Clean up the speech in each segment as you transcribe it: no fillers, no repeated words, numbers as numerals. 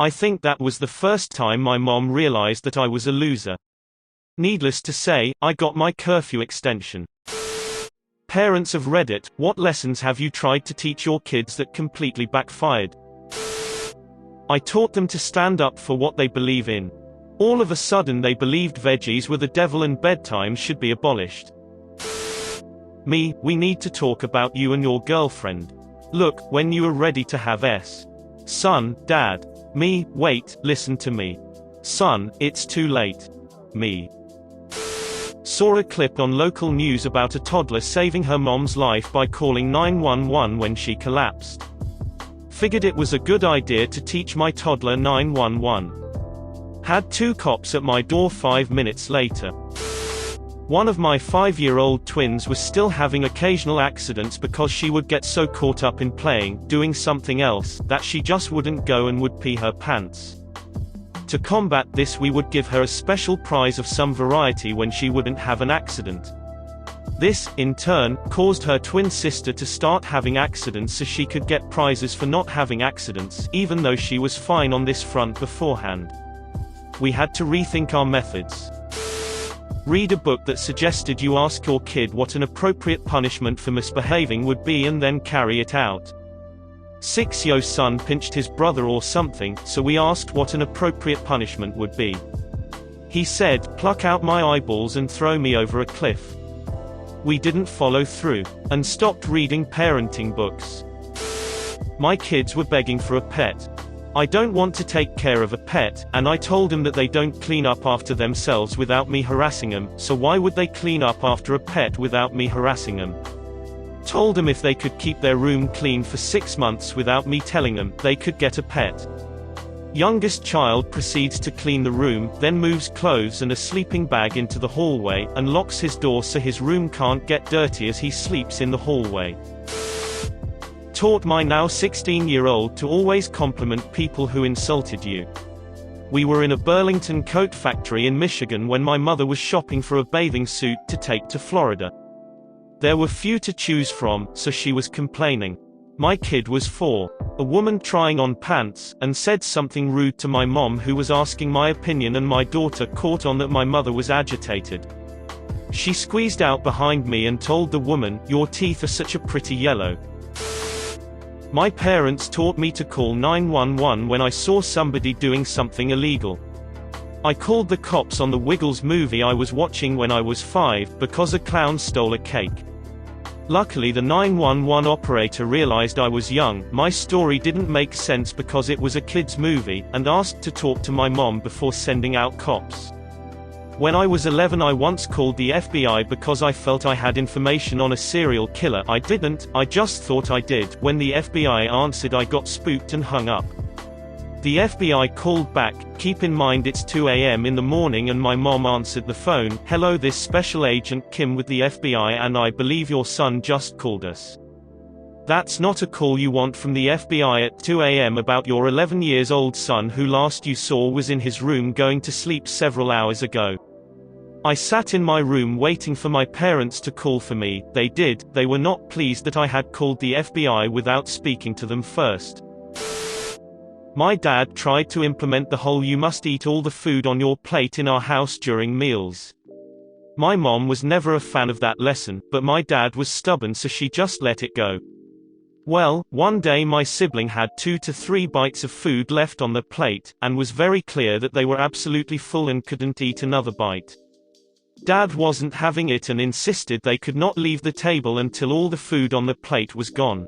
I think that was the first time my mom realized that I was a loser. Needless to say, I got my curfew extension. Parents of Reddit, what lessons have you tried to teach your kids that completely backfired? I taught them to stand up for what they believe in. All of a sudden they believed veggies were the devil and bedtime should be abolished. Me, we need to talk about you and your girlfriend. Look, when you are ready to have s. Son, Dad. Me, wait, listen to me. Son, it's too late. Me. Saw a clip on local news about a toddler saving her mom's life by calling 911 when she collapsed. Figured it was a good idea to teach my toddler 911. Had 2 cops at my door 5 minutes later. One of my 5-year-old twins was still having occasional accidents because she would get so caught up in playing, doing something else, that she just wouldn't go and would pee her pants. To combat this, we would give her a special prize of some variety when she wouldn't have an accident. This, in turn, caused her twin sister to start having accidents so she could get prizes for not having accidents, even though she was fine on this front beforehand. We had to rethink our methods. Read a book that suggested you ask your kid what an appropriate punishment for misbehaving would be and then carry it out. 6-year-old son pinched his brother or something, so we asked what an appropriate punishment would be. He said, pluck out my eyeballs and throw me over a cliff. We didn't follow through, and stopped reading parenting books. My kids were begging for a pet. I don't want to take care of a pet, and I told them that they don't clean up after themselves without me harassing them, so why would they clean up after a pet without me harassing them? Told them if they could keep their room clean for 6 months without me telling them, they could get a pet. Youngest child proceeds to clean the room, then moves clothes and a sleeping bag into the hallway, and locks his door so his room can't get dirty as he sleeps in the hallway. Taught my now 16-year-old to always compliment people who insulted you. We were in a Burlington coat factory in Michigan when my mother was shopping for a bathing suit to take to Florida. There were few to choose from, so she was complaining. My kid was 4. A woman trying on pants, and said something rude to my mom who was asking my opinion, and my daughter caught on that my mother was agitated. She squeezed out behind me and told the woman, "Your teeth are such a pretty yellow." My parents taught me to call 911 when I saw somebody doing something illegal. I called the cops on the Wiggles movie I was watching when I was 5, because a clown stole a cake. Luckily the 911 operator realized I was young, my story didn't make sense because it was a kids movie, and asked to talk to my mom before sending out cops. When I was 11 I once called the FBI because I felt I had information on a serial killer. I didn't, I just thought I did. When the FBI answered I got spooked and hung up. The FBI called back, "Keep in mind it's 2 a.m. in the morning," and my mom answered the phone, "Hello, this Special Agent Kim with the FBI, and I believe your son just called us." That's not a call you want from the FBI at 2 a.m. about your 11 years old son who last you saw was in his room going to sleep several hours ago. I sat in my room waiting for my parents to call for me. They did. They were not pleased that I had called the FBI without speaking to them first. My dad tried to implement the whole "you must eat all the food on your plate" in our house during meals. My mom was never a fan of that lesson, but my dad was stubborn, so she just let it go. Well, one day my sibling had 2 to 3 bites of food left on the plate, and was very clear that they were absolutely full and couldn't eat another bite. Dad wasn't having it and insisted they could not leave the table until all the food on the plate was gone.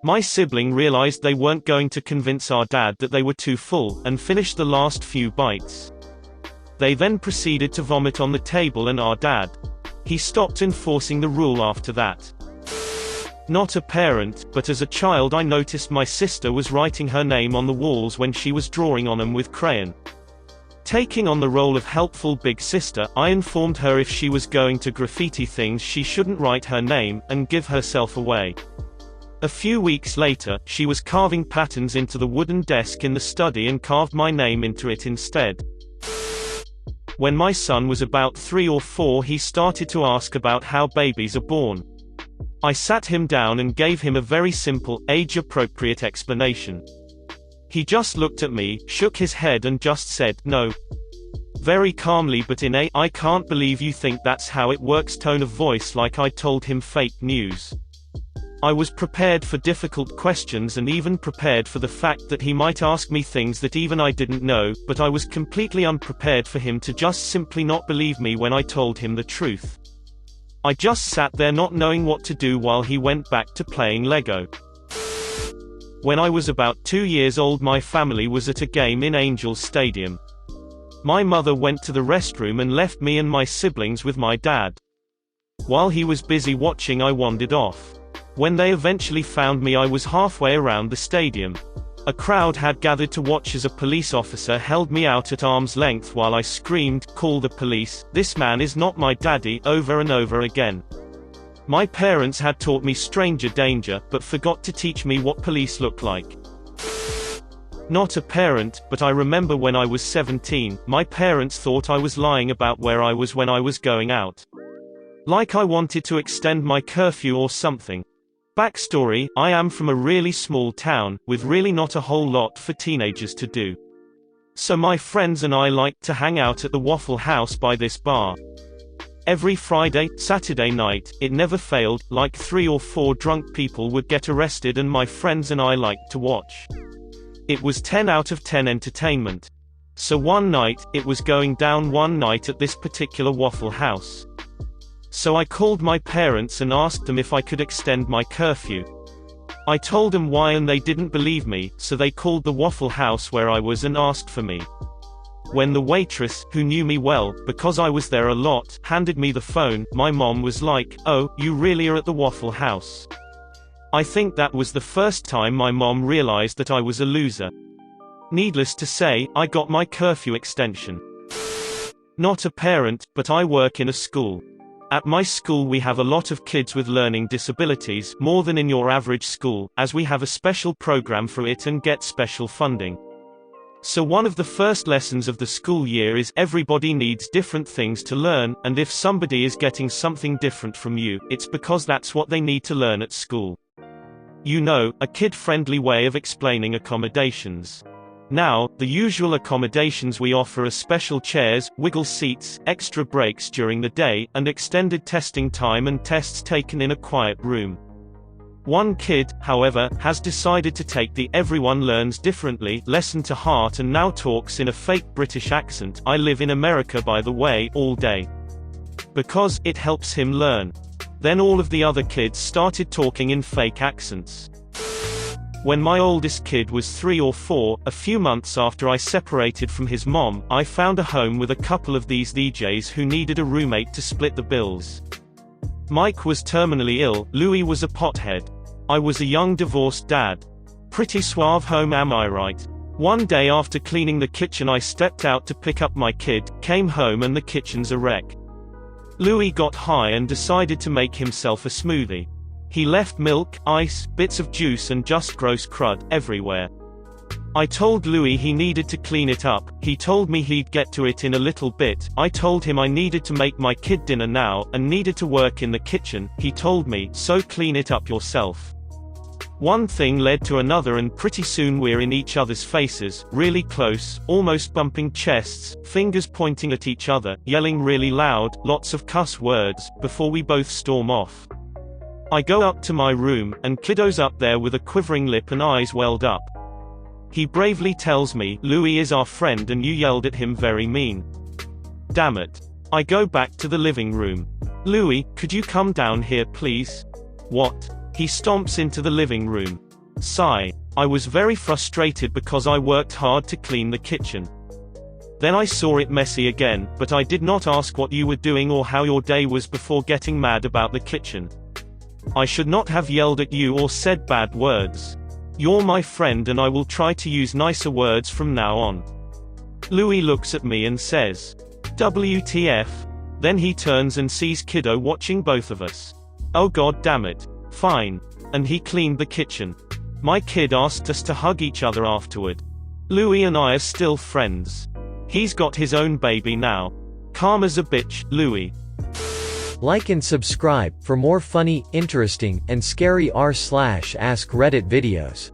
My sibling realized they weren't going to convince our dad that they were too full, and finished the last few bites. They then proceeded to vomit on the table and our dad. He stopped enforcing the rule after that. Not a parent, but as a child I noticed my sister was writing her name on the walls when she was drawing on them with crayon. Taking on the role of helpful big sister, I informed her if she was going to graffiti things she shouldn't write her name, and give herself away. A few weeks later, she was carving patterns into the wooden desk in the study and carved my name into it instead. When my son was about 3 or 4 he started to ask about how babies are born. I sat him down and gave him a very simple, age-appropriate explanation. He just looked at me, shook his head and just said, "No." Very calmly but in a "I can't believe you think that's how it works" tone of voice, like I told him fake news. I was prepared for difficult questions and even prepared for the fact that he might ask me things that even I didn't know, but I was completely unprepared for him to just simply not believe me when I told him the truth. I just sat there not knowing what to do while he went back to playing Lego. When I was about 2 years old, my family was at a game in Angels Stadium. My mother went to the restroom and left me and my siblings with my dad. While he was busy watching, I wandered off. When they eventually found me, I was halfway around the stadium. A crowd had gathered to watch as a police officer held me out at arm's length while I screamed, "Call the police, this man is not my daddy," over and over again. My parents had taught me stranger danger, but forgot to teach me what police look like. Not a parent, but I remember when I was 17, my parents thought I was lying about where I was when I was going out. Like I wanted to extend my curfew or something. Backstory: I am from a really small town, with really not a whole lot for teenagers to do. So my friends and I liked to hang out at the Waffle House by this bar. Every Friday, Saturday night, it never failed, like 3 or 4 drunk people would get arrested and my friends and I liked to watch. It was 10 out of 10 entertainment. So one night, it was going down one night at this particular Waffle House. So I called my parents and asked them if I could extend my curfew. I told them why and they didn't believe me, so they called the Waffle House where I was and asked for me. When the waitress, who knew me well, because I was there a lot, handed me the phone, my mom was like, "Oh, you really are at the Waffle House?" I think that was the first time my mom realized that I was a loser. Needless to say, I got my curfew extension. Not a parent, but I work in a school. At my school we have a lot of kids with learning disabilities, more than in your average school, as we have a special program for it and get special funding. So one of the first lessons of the school year is everybody needs different things to learn, and if somebody is getting something different from you, it's because that's what they need to learn at school. You know, a kid-friendly way of explaining accommodations. Now, the usual accommodations we offer are special chairs, wiggle seats, extra breaks during the day, and extended testing time and tests taken in a quiet room. One kid, however, has decided to take the "everyone learns differently" lesson to heart and now talks in a fake British accent, "I live in America by the way," all day. Because it helps him learn. Then all of the other kids started talking in fake accents. When my oldest kid was 3 or 4, a few months after I separated from his mom, I found a home with a couple of these DJs who needed a roommate to split the bills. Mike was terminally ill, Louis was a pothead. I was a young divorced dad. Pretty suave home, am I right? One day after cleaning the kitchen I stepped out to pick up my kid, came home and the kitchen's a wreck. Louis got high and decided to make himself a smoothie. He left milk, ice, bits of juice and just gross crud everywhere. I told Louis he needed to clean it up, he told me he'd get to it in a little bit, I told him I needed to make my kid dinner now, and needed to work in the kitchen, he told me, so clean it up yourself. One thing led to another and pretty soon we're in each other's faces, really close, almost bumping chests, fingers pointing at each other, yelling really loud, lots of cuss words, before we both storm off. I go up to my room, and kiddo's up there with a quivering lip and eyes welled up. He bravely tells me, "Louis is our friend and you yelled at him very mean." Damn it. I go back to the living room. "Louis, could you come down here please?" "What?" He stomps into the living room. Sigh. I was very frustrated because I worked hard to clean the kitchen. Then I saw it messy again, but I did not ask what you were doing or how your day was before getting mad about the kitchen. I should not have yelled at you or said bad words. You're my friend and I will try to use nicer words from now on. Louis looks at me and says, "WTF?" Then he turns and sees kiddo watching both of us. Oh god damn it. Fine. And he cleaned the kitchen. My kid asked us to hug each other afterward. Louis and I are still friends. He's got his own baby now. Calm as a bitch, Louis. Like and subscribe for more funny, interesting, and scary r/ask Reddit videos.